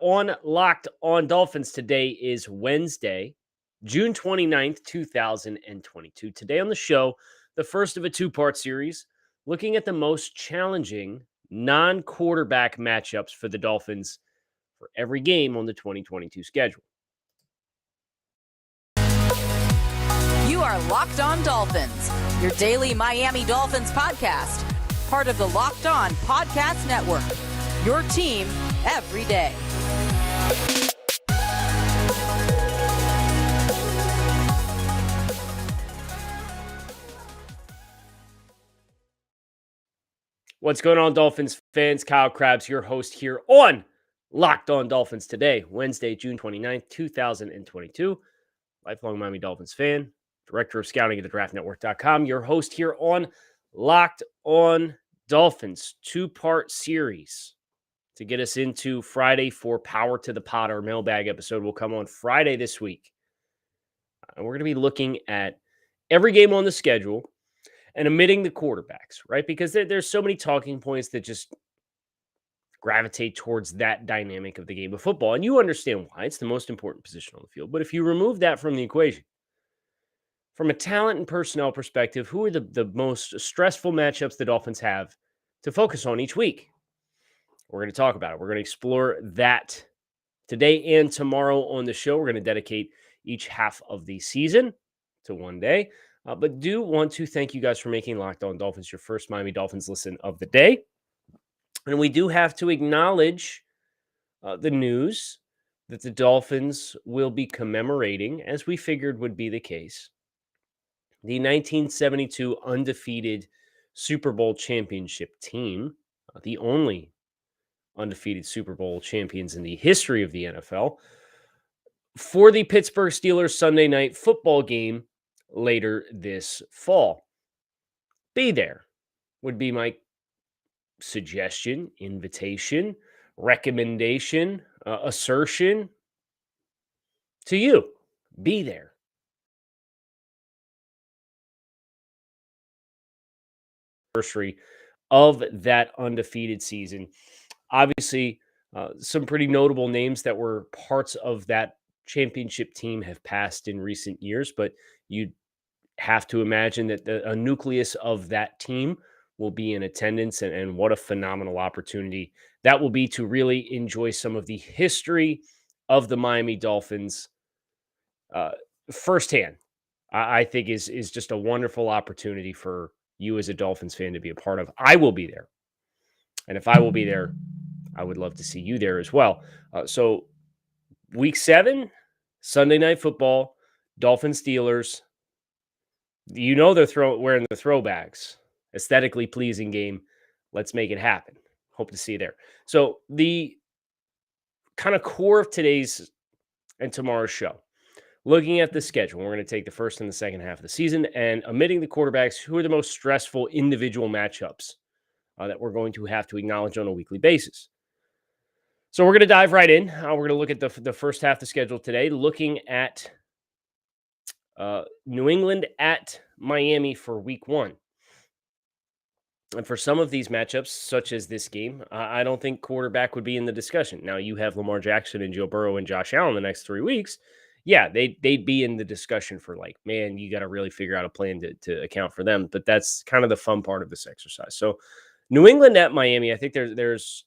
On Locked on Dolphins. Today is Wednesday, June 29th, 2022. Today on the show, the first of a two-part series looking at the most challenging non-quarterback matchups for the Dolphins for every game on the 2022 schedule. You are Locked On Dolphins, your daily Miami Dolphins podcast, part of the Locked On Podcast Network, your team every day. What's going on, Dolphins fans? Kyle Krabs, your host here on Locked On Dolphins today, Wednesday, June 29th, 2022. Lifelong Miami Dolphins fan, director of scouting at thedraftnetwork.com, your host here on Locked On Dolphins, two-part series to get us into Friday for Power to the Pod. Our mailbag episode will come on Friday this week. And we're going to be looking at every game on the schedule and omitting the quarterbacks, right? Because there's so many talking points that just gravitate towards that dynamic of the game of football. And you understand why. It's the most important position on the field. But if you remove that from the equation, from a talent and personnel perspective, who are the most stressful matchups the Dolphins have to focus on each week? We're going to talk about it. We're going to explore that today and tomorrow on the show. We're going to dedicate each half of the season to one day. But do want to thank you guys for making Locked On Dolphins your first Miami Dolphins listen of the day. And we do have to acknowledge the news that the Dolphins will be commemorating, as we figured would be the case, the 1972 undefeated Super Bowl championship team, the only undefeated Super Bowl champions in the history of the NFL, for the Pittsburgh Steelers Sunday night football game later this fall. Be there would be my suggestion, invitation, recommendation, assertion to you. Be there. Anniversary of that undefeated season. Obviously, some pretty notable names that were parts of that championship team have passed in recent years, but you have to imagine that a nucleus of that team will be in attendance, and what a phenomenal opportunity that will be to really enjoy some of the history of the Miami Dolphins firsthand. I think is just a wonderful opportunity for you as a Dolphins fan to be a part of. I will be there. And if I will be there, I would love to see you there as well. So week 7, Sunday Night Football, Dolphins Steelers. You know they're wearing the throwbacks. Aesthetically pleasing game. Let's make it happen. Hope to see you there. So the kind of core of today's and tomorrow's show, looking at the schedule, we're going to take the first and the second half of the season and omitting the quarterbacks, who are the most stressful individual matchups that we're going to have to acknowledge on a weekly basis. So we're going to dive right in. We're going to look at the first half of the schedule today, looking at New England at Miami for week 1. And for some of these matchups, such as this game, I don't think quarterback would be in the discussion. Now, you have Lamar Jackson and Joe Burrow and Josh Allen the next 3 weeks. Yeah, they'd be in the discussion for like, man, you got to really figure out a plan to account for them. But that's kind of the fun part of this exercise. So New England at Miami, I think there's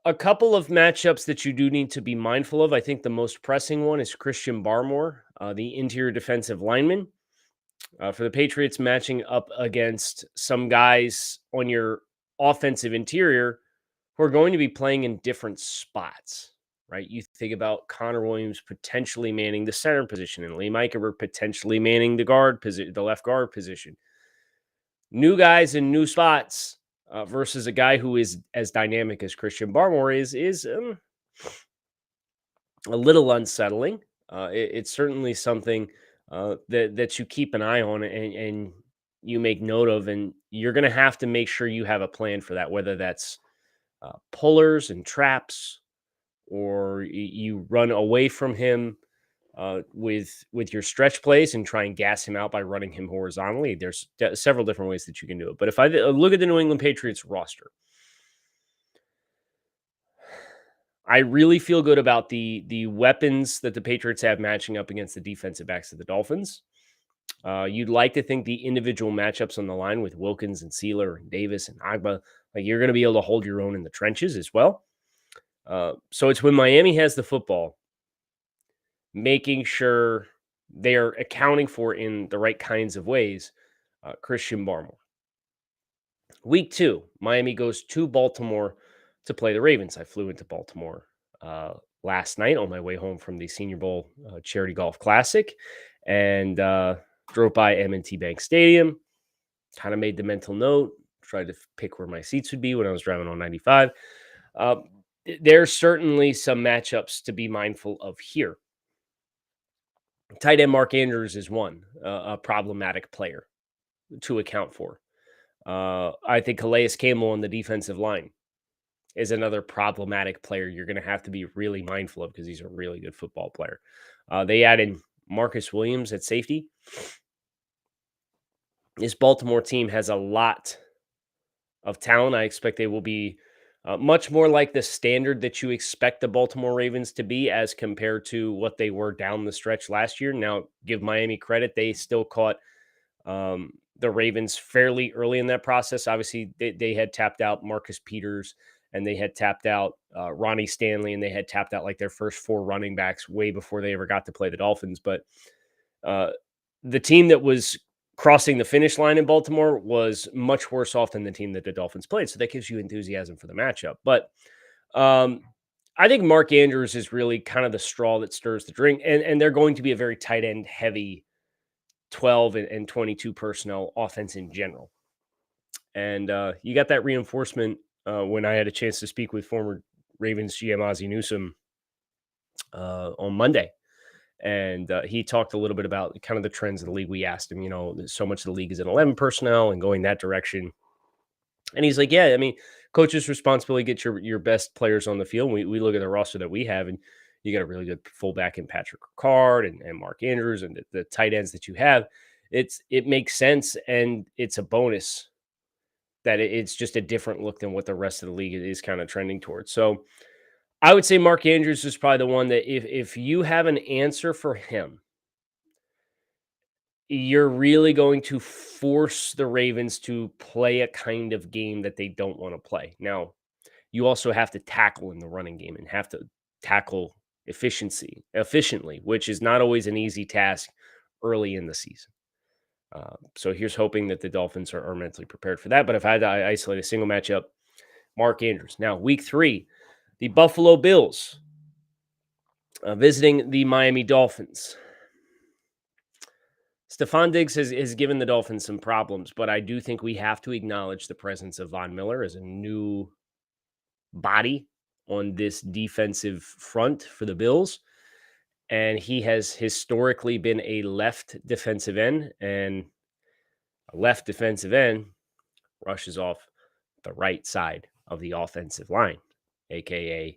a couple of matchups that you do need to be mindful of. I think the most pressing one is Christian Barmore, the interior defensive lineman. For the Patriots, matching up against some guys on your offensive interior who are going to be playing in different spots, right? You think about Connor Williams potentially manning the center position and Lee Meikenberg potentially manning the left guard position. New guys in new spots versus a guy who is as dynamic as Christian Barmore is a little unsettling. It's certainly something that you keep an eye on and you make note of, and you're going to have to make sure you have a plan for that, whether that's pullers and traps, or you run away from him with your stretch plays and try and gas him out by running him horizontally. There's several different ways that you can do it. But if I look at the New England Patriots roster, I really feel good about the weapons that the Patriots have matching up against the defensive backs of the Dolphins. You'd like to think the individual matchups on the line with Wilkins and Sealer and Davis and Agba, like you're going to be able to hold your own in the trenches as well. So it's when Miami has the football, making sure they are accounting for in the right kinds of ways Christian Barmore. Week 2, Miami goes to Baltimore to play the Ravens. I flew into Baltimore last night on my way home from the Senior Bowl Charity Golf Classic and drove by M&T Bank Stadium, kind of made the mental note, tried to pick where my seats would be when I was driving on 95. There's certainly some matchups to be mindful of here. Tight end Mark Andrews is one, a problematic player to account for. I think Calais Campbell on the defensive line is another problematic player you're going to have to be really mindful of because he's a really good football player. They added Marcus Williams at safety. This Baltimore team has a lot of talent. I expect they will be much more like the standard that you expect the Baltimore Ravens to be as compared to what they were down the stretch last year. Now, give Miami credit. They still caught the Ravens fairly early in that process. Obviously, they had tapped out Marcus Peters and they had tapped out Ronnie Stanley and they had tapped out like their first 4 running backs way before they ever got to play the Dolphins. But the team that was crossing the finish line in Baltimore was much worse off than the team that the Dolphins played. So that gives you enthusiasm for the matchup. But I think Mark Andrews is really kind of the straw that stirs the drink. And they're going to be a very tight end heavy 12 and 22 personnel offense in general. And you got that reinforcement when I had a chance to speak with former Ravens GM Ozzie Newsome on Monday. And he talked a little bit about kind of the trends of the league. We asked him, so much of the league is in 11 personnel and going that direction. And he's like, yeah, I mean, coach's responsibility to get your best players on the field. We look at the roster that we have, and you got a really good fullback in Patrick Ricard and Mark Andrews and the tight ends that you have. It makes sense, and it's a bonus that it's just a different look than what the rest of the league is kind of trending towards. So I would say Mark Andrews is probably the one that if you have an answer for him, you're really going to force the Ravens to play a kind of game that they don't want to play. Now, you also have to tackle in the running game and have to tackle efficiently, which is not always an easy task early in the season. So here's hoping that the Dolphins are mentally prepared for that. But if I had to isolate a single matchup, Mark Andrews. Now, week 3, the Buffalo Bills visiting the Miami Dolphins. Stephon Diggs has given the Dolphins some problems, but I do think we have to acknowledge the presence of Von Miller as a new body on this defensive front for the Bills. And he has historically been a left defensive end, and a left defensive end rushes off the right side of the offensive line, a.k.a.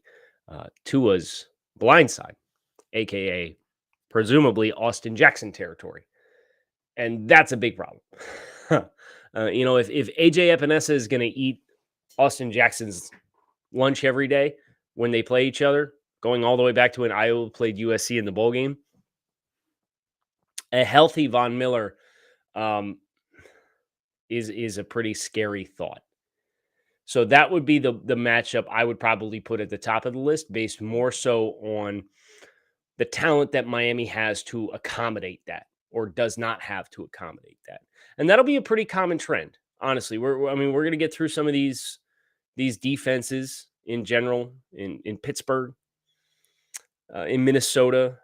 Tua's blind side, a.k.a. presumably Austin Jackson territory. And that's a big problem. If AJ Epinesa is going to eat Austin Jackson's lunch every day when they play each other, going all the way back to when Iowa played USC in the bowl game, a healthy Von Miller is a pretty scary thought. So that would be the matchup I would probably put at the top of the list, based more so on the talent that Miami has to accommodate that, or does not have to accommodate that. And that'll be a pretty common trend, honestly. We're going to get through some of these defenses in general in Pittsburgh, in Minnesota,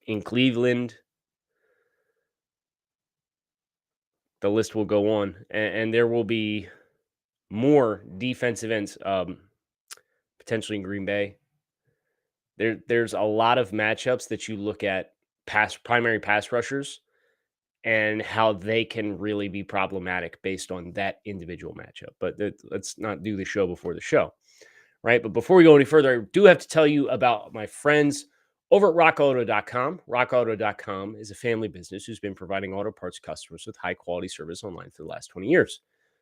in Cleveland. The list will go on, and there will be more defensive ends, potentially in Green Bay. There's a lot of matchups that you look at primary pass rushers and how they can really be problematic based on that individual matchup. But let's not do the show before the show, right? But before we go any further, I do have to tell you about my friends over at rockauto.com. Rockauto.com is a family business who's been providing auto parts customers with high quality service online for the last 20 years.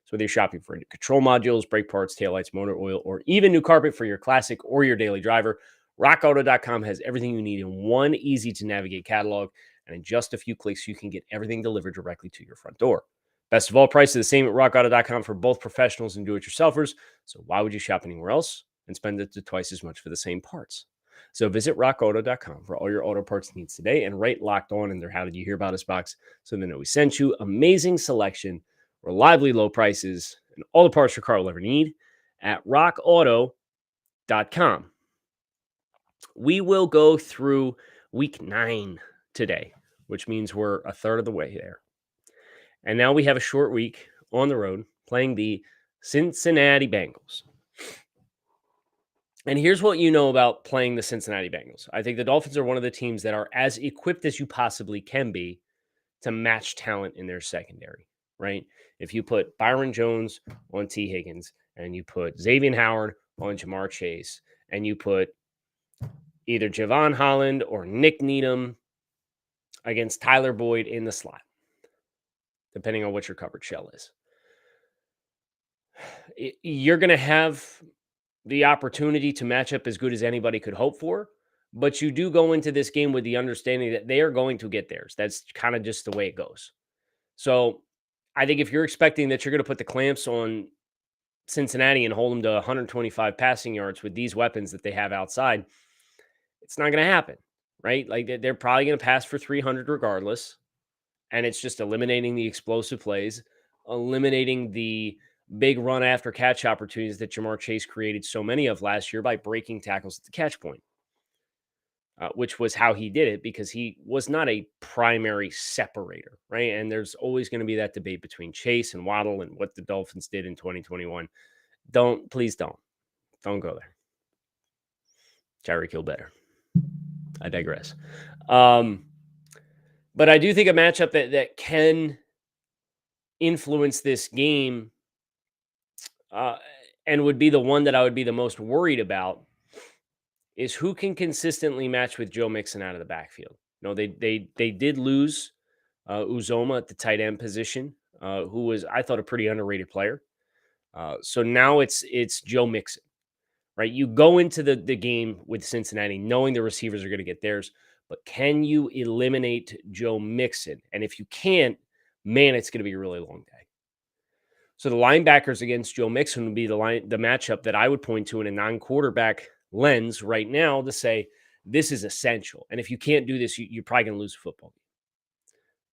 So whether you're shopping for control modules, brake parts, taillights, motor oil, or even new carpet for your classic or your daily driver, rockauto.com has everything you need in one easy to navigate catalog. And in just a few clicks, you can get everything delivered directly to your front door. Best of all, prices are the same at rockauto.com for both professionals and do-it-yourselfers. So why would you shop anywhere else and spend it to twice as much for the same parts? So visit rockauto.com for all your auto parts needs today and rate Locked On in their How Did You Hear About Us box so they know we sent you. Amazing selection, reliably low prices, and all the parts your car will ever need at rockauto.com. We will go through week 9 today, which means we're a third of the way there. And now we have a short week on the road playing the Cincinnati Bengals. And here's what you know about playing the Cincinnati Bengals. I think the Dolphins are one of the teams that are as equipped as you possibly can be to match talent in their secondary, right? If you put Byron Jones on T. Higgins and you put Xavier Howard on Jamar Chase and you put either Javon Holland or Nick Needham against Tyler Boyd in the slot, depending on what your coverage shell is, you're going to have the opportunity to match up as good as anybody could hope for. But you do go into this game with the understanding that they are going to get theirs. That's kind of just the way it goes. So I think if you're expecting that you're going to put the clamps on Cincinnati and hold them to 125 passing yards with these weapons that they have outside, it's not going to happen, right? Like they're probably going to pass for 300 regardless. And it's just eliminating the explosive plays, eliminating the big run after catch opportunities that Jamar Chase created so many of last year by breaking tackles at the catch point, which was how he did it because he was not a primary separator, right? And there's always going to be that debate between Chase and Waddle and what the Dolphins did in 2021. Please don't go there. Tyreek Hill better. I digress. But I do think a matchup that can influence this game and would be the one that I would be the most worried about is who can consistently match with Joe Mixon out of the backfield. You know, they did lose Uzoma at the tight end position, who was, I thought, a pretty underrated player. So now it's Joe Mixon, right? You go into the game with Cincinnati knowing the receivers are going to get theirs, but can you eliminate Joe Mixon? And if you can't, man, it's going to be a really long day. So the linebackers against Joe Mixon would be the matchup that I would point to in a non-quarterback lens right now to say this is essential. And if you can't do this, you're probably going to lose a football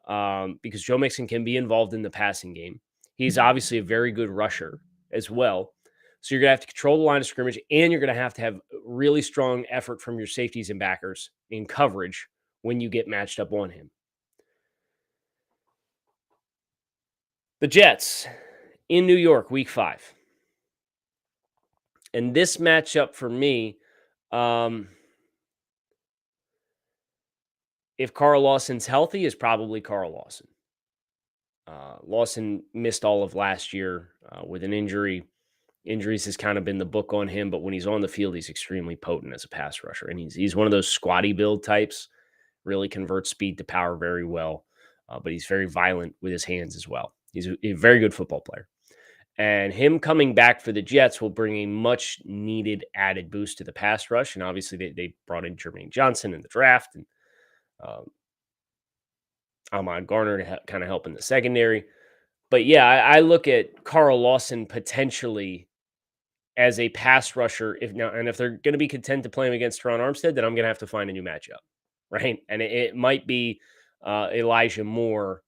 game because Joe Mixon can be involved in the passing game. He's obviously a very good rusher as well. So you're going to have to control the line of scrimmage, and you're going to have really strong effort from your safeties and backers in coverage when you get matched up on him. The Jets in New York, week 5. And this matchup for me, if Carl Lawson's healthy, is probably Carl Lawson. Lawson missed all of last year with an injury. Injuries has kind of been the book on him, but when he's on the field, he's extremely potent as a pass rusher. And he's one of those squatty build types, really converts speed to power very well, but he's very violent with his hands as well. He's a very good football player. And him coming back for the Jets will bring a much needed added boost to the pass rush. And obviously they brought in Jermaine Johnson in the draft and Ahmad Garner to kind of help in the secondary. But yeah, I look at Carl Lawson potentially as a pass rusher. If they're going to be content to play him against Teron Armstead, then I'm going to have to find a new matchup, right? And it might be Elijah Moore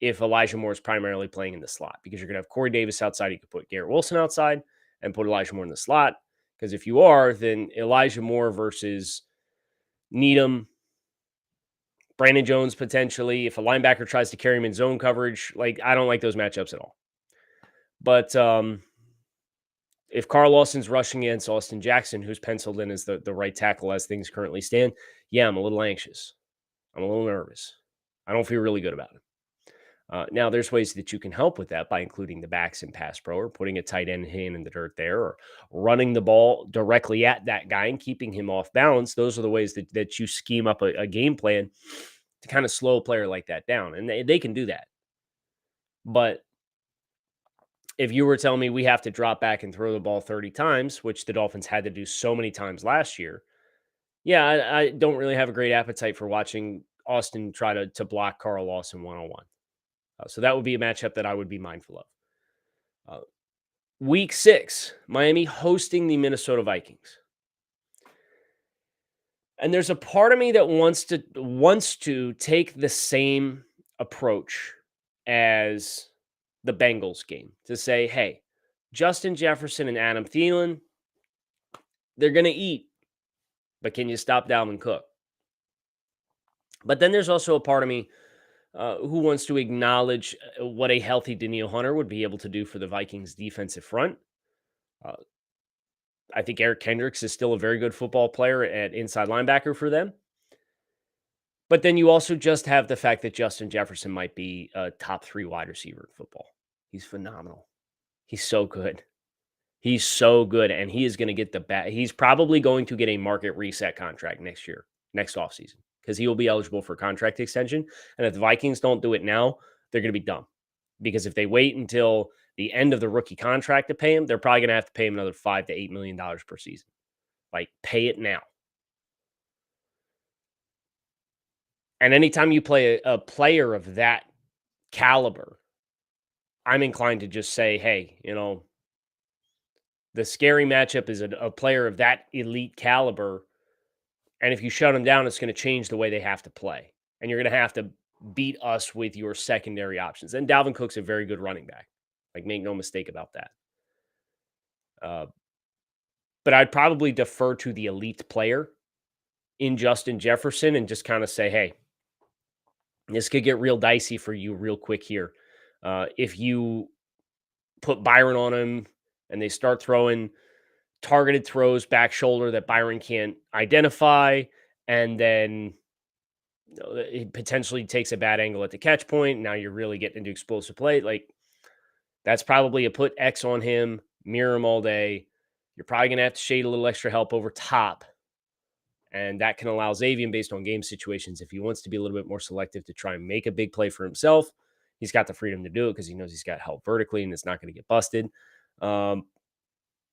if Elijah Moore is primarily playing in the slot, because you're going to have Corey Davis outside. You could put Garrett Wilson outside and put Elijah Moore in the slot. Because if you are, then Elijah Moore versus Needham, Brandon Jones potentially. If a linebacker tries to carry him in zone coverage, I don't like those matchups at all. But if Carl Lawson's rushing against Austin Jackson, who's penciled in as the right tackle as things currently stand, yeah, I'm a little anxious. I'm a little nervous. I don't feel really good about it. Now, there's ways that you can help with that by including the backs in pass pro, or putting a tight end hand in the dirt there, or running the ball directly at that guy and keeping him off balance. Those are the ways that you scheme up a game plan to kind of slow a player like that down. And they can do that. But If you were telling me we have to drop back and throw the ball 30 times, which the Dolphins had to do so many times last year, yeah, I don't really have a great appetite for watching Austin try to block Carl Lawson one-on-one. So that would be a matchup that I would be mindful of. Week 6, Miami hosting the Minnesota Vikings. And there's a part of me that wants to take the same approach as the Bengals game to say, hey, Justin Jefferson and Adam Thielen, they're going to eat, but can you stop Dalvin Cook? But then there's also a part of me who wants to acknowledge what a healthy Daniil Hunter would be able to do for the Vikings defensive front. I think Eric Kendricks is still a very good football player at inside linebacker for them. But then you also just have the fact that Justin Jefferson might be a top 3 wide receiver in football. He's phenomenal. He's so good. He's so good, and he is going to get he's probably going to get a market reset contract next offseason, because he will be eligible for contract extension. And if the Vikings don't do it now, they're going to be dumb. Because if they wait until the end of the rookie contract to pay him, they're probably going to have to pay him another $5 to $8 million per season. Like, pay it now. And anytime you play a player of that caliber, I'm inclined to just say, hey, the scary matchup is a player of that elite caliber. And if you shut him down, it's going to change the way they have to play. And you're going to have to beat us with your secondary options. And Dalvin Cook's a very good running back. Like, make no mistake about that. But I'd probably defer to the elite player in Justin Jefferson and just kind of say, hey, this could get real dicey for you real quick here. If you put Byron on him and they start throwing targeted throws back shoulder that Byron can't identify, and then he potentially takes a bad angle at the catch point, now you're really getting into explosive play. Like, that's probably a put X on him, mirror him all day. You're probably going to have to shade a little extra help over top. And that can allow Xavier, based on game situations, if he wants to be a little bit more selective to try and make a big play for himself, he's got the freedom to do it because he knows he's got help vertically and it's not going to get busted. But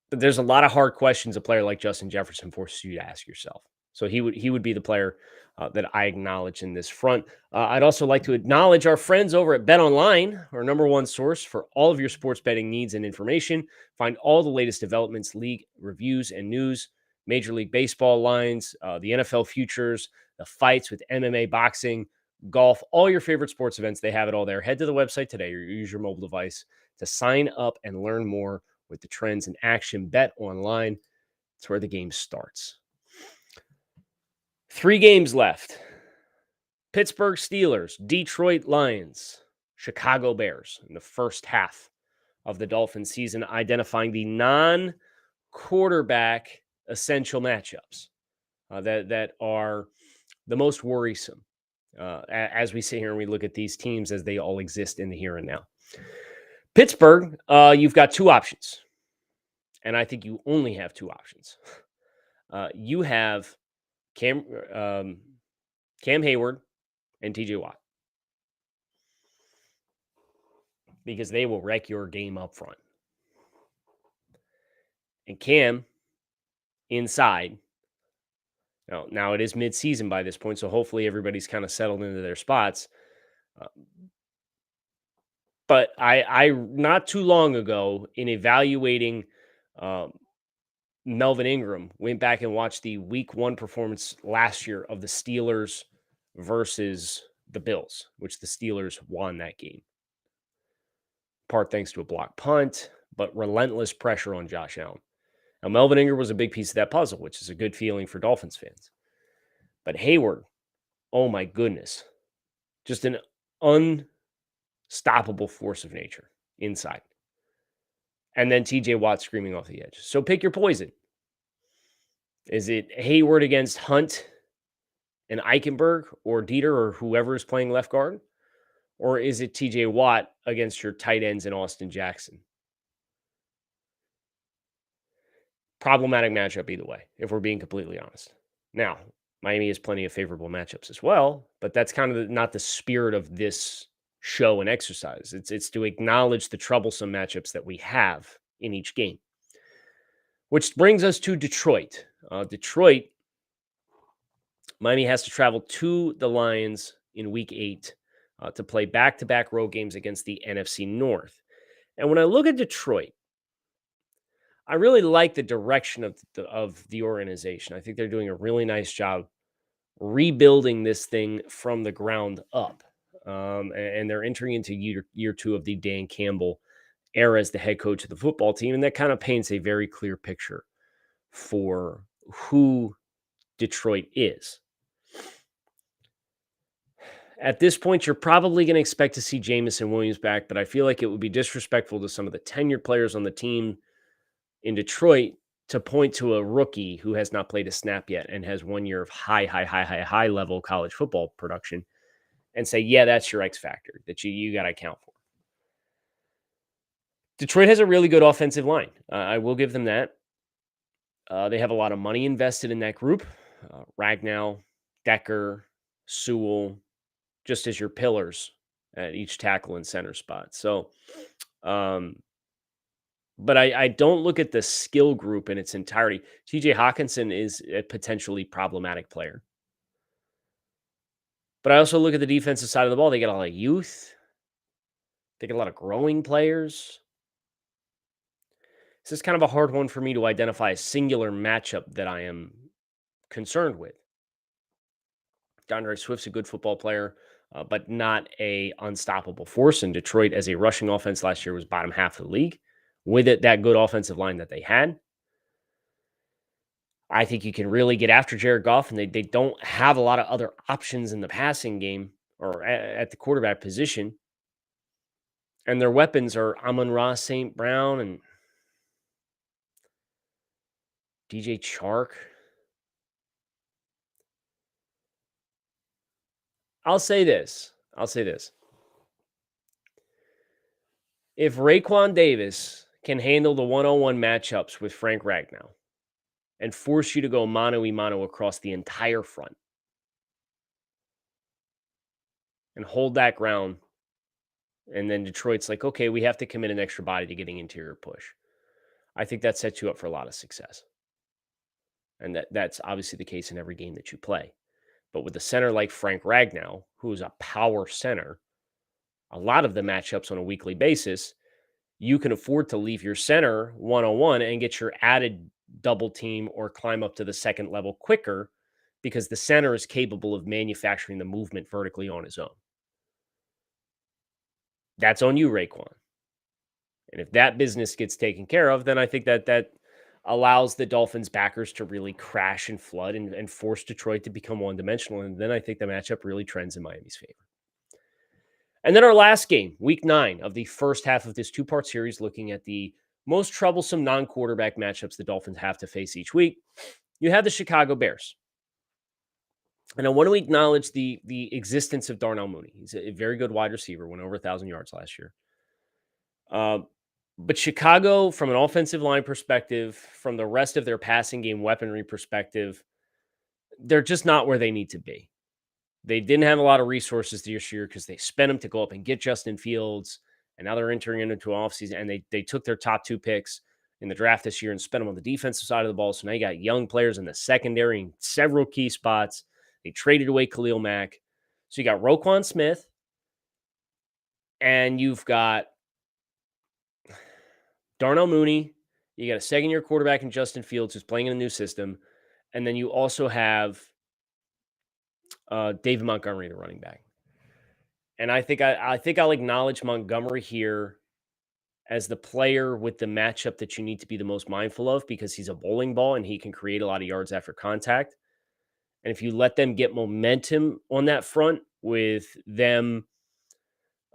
there's a lot of hard questions a player like Justin Jefferson forces you to ask yourself. So he would be the player that I acknowledge in this front. I'd also like to acknowledge our friends over at BetOnline, our number one source for all of your sports betting needs and information. Find all the latest developments, league reviews, and news, Major League Baseball lines, the NFL futures, the fights with MMA, boxing, golf, all your favorite sports events. They have it all there. Head to the website today or use your mobile device to sign up and learn more with the trends in action. BetOnline, it's where the game starts. 3 games left. Pittsburgh Steelers, Detroit Lions, Chicago Bears in the first half of the Dolphins season, identifying the non-quarterback essential matchups that are the most worrisome as we sit here and we look at these teams as they all exist in the here and now. Pittsburgh, you've got 2 options, and I think you only have 2 options. You have Cam Hayward and TJ Watt, because they will wreck your game up front. And Cam inside. Now it is mid-season by this point, so hopefully everybody's kind of settled into their spots. But I not too long ago, in evaluating Melvin Ingram, went back and watched the week 1 performance last year of the Steelers versus the Bills, which the Steelers won that game. Part thanks to a block punt, but relentless pressure on Josh Allen. Now, Melvin Ingram was a big piece of that puzzle, which is a good feeling for Dolphins fans. But Hayward, oh my goodness, just an unstoppable force of nature inside. And then TJ Watt screaming off the edge. So pick your poison. Is it Hayward against Hunt and Eichenberg or Dieter or whoever is playing left guard? Or is it TJ Watt against your tight ends in Austin Jackson? Problematic matchup either way, if we're being completely honest. Now, Miami has plenty of favorable matchups as well, but that's kind of not the spirit of this show and exercise. It's to acknowledge the troublesome matchups that we have in each game. Which brings us to Detroit. Detroit, Miami has to travel to the Lions in Week 8 to play back-to-back road games against the NFC North. And when I look at Detroit, I really like the direction of the organization. I think they're doing a really nice job rebuilding this thing from the ground up. And they're entering into year 2 of the Dan Campbell era as the head coach of the football team. And that kind of paints a very clear picture for who Detroit is. At this point, you're probably going to expect to see Jamison Williams back, but I feel like it would be disrespectful to some of the tenured players on the team in Detroit to point to a rookie who has not played a snap yet and has 1 year of high level college football production and say, yeah, that's your X factor that you got to account for. Detroit has a really good offensive line. I will give them that. They have a lot of money invested in that group. Ragnow, Decker, Sewell, just as your pillars at each tackle and center spot. So, but I don't look at the skill group in its entirety. TJ Hawkinson is a potentially problematic player. But I also look at the defensive side of the ball. They get a lot of youth. They get a lot of growing players. This is kind of a hard one for me to identify a singular matchup that I am concerned with. DeAndre Swift's a good football player, but not a unstoppable force. And Detroit, as a rushing offense last year, was bottom half of the league. With it, that good offensive line that they had. I think you can really get after Jared Goff, and they don't have a lot of other options in the passing game or at the quarterback position. And their weapons are Amon-Ra St. Brown and DJ Chark. I'll say this. If Raekwon Davis can handle the one-on-one matchups with Frank Ragnow and force you to go mano-a-mano across the entire front and hold that ground, and then Detroit's like, okay, we have to commit an extra body to getting interior push. I think that sets you up for a lot of success. And that's obviously the case in every game that you play. But with a center like Frank Ragnow, who is a power center, a lot of the matchups on a weekly basis, you can afford to leave your center one-on-one and get your added double team or climb up to the second level quicker because the center is capable of manufacturing the movement vertically on his own. That's on you, Raekwon. And if that business gets taken care of, then I think that allows the Dolphins backers to really crash and flood and force Detroit to become one-dimensional. And then I think the matchup really trends in Miami's favor. And then our last game, week 9 of the first half of this two-part series, looking at the most troublesome non-quarterback matchups the Dolphins have to face each week. You have the Chicago Bears. And I want to acknowledge the existence of Darnell Mooney. He's a very good wide receiver, went over 1,000 yards last year. But Chicago, from an offensive line perspective, from the rest of their passing game weaponry perspective, they're just not where they need to be. They didn't have a lot of resources this year because they spent them to go up and get Justin Fields, and now they're entering into an offseason, and they took their top 2 picks in the draft this year and spent them on the defensive side of the ball. So now you got young players in the secondary in several key spots. They traded away Khalil Mack. So you got Roquan Smith, and you've got Darnell Mooney. You got a second-year quarterback in Justin Fields who's playing in a new system. And then you also have David Montgomery, the running back. And I think I'll acknowledge Montgomery here as the player with the matchup that you need to be the most mindful of because he's a bowling ball and he can create a lot of yards after contact. And if you let them get momentum on that front with them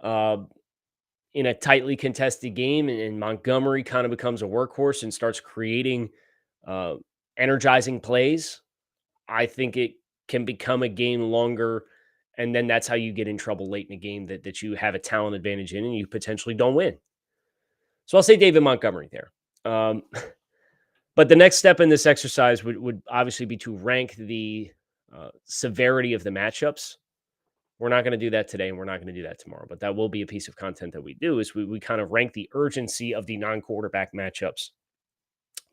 in a tightly contested game and Montgomery kind of becomes a workhorse and starts creating energizing plays, I think it can become a game longer. And then that's how you get in trouble late in a game that you have a talent advantage in and you potentially don't win. So I'll say David Montgomery there. But the next step in this exercise would obviously be to rank the severity of the matchups We're not going to do that today, and we're not going to do that tomorrow. But that will be a piece of content that we do, is we kind of rank the urgency of the non-quarterback matchups.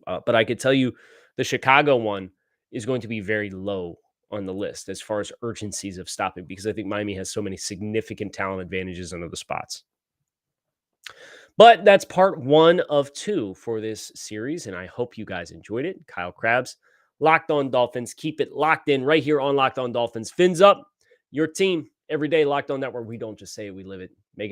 But I could tell you the Chicago one is going to be very low on the list as far as urgencies of stopping, because I think Miami has so many significant talent advantages on other spots. But that's part 1 of 2 for this series, and I hope you guys enjoyed it. Kyle Krabs, Locked On Dolphins. Keep it locked in right here on Locked On Dolphins. Fins up, your team every day. Locked On Network. We don't just say it, we live it. Make it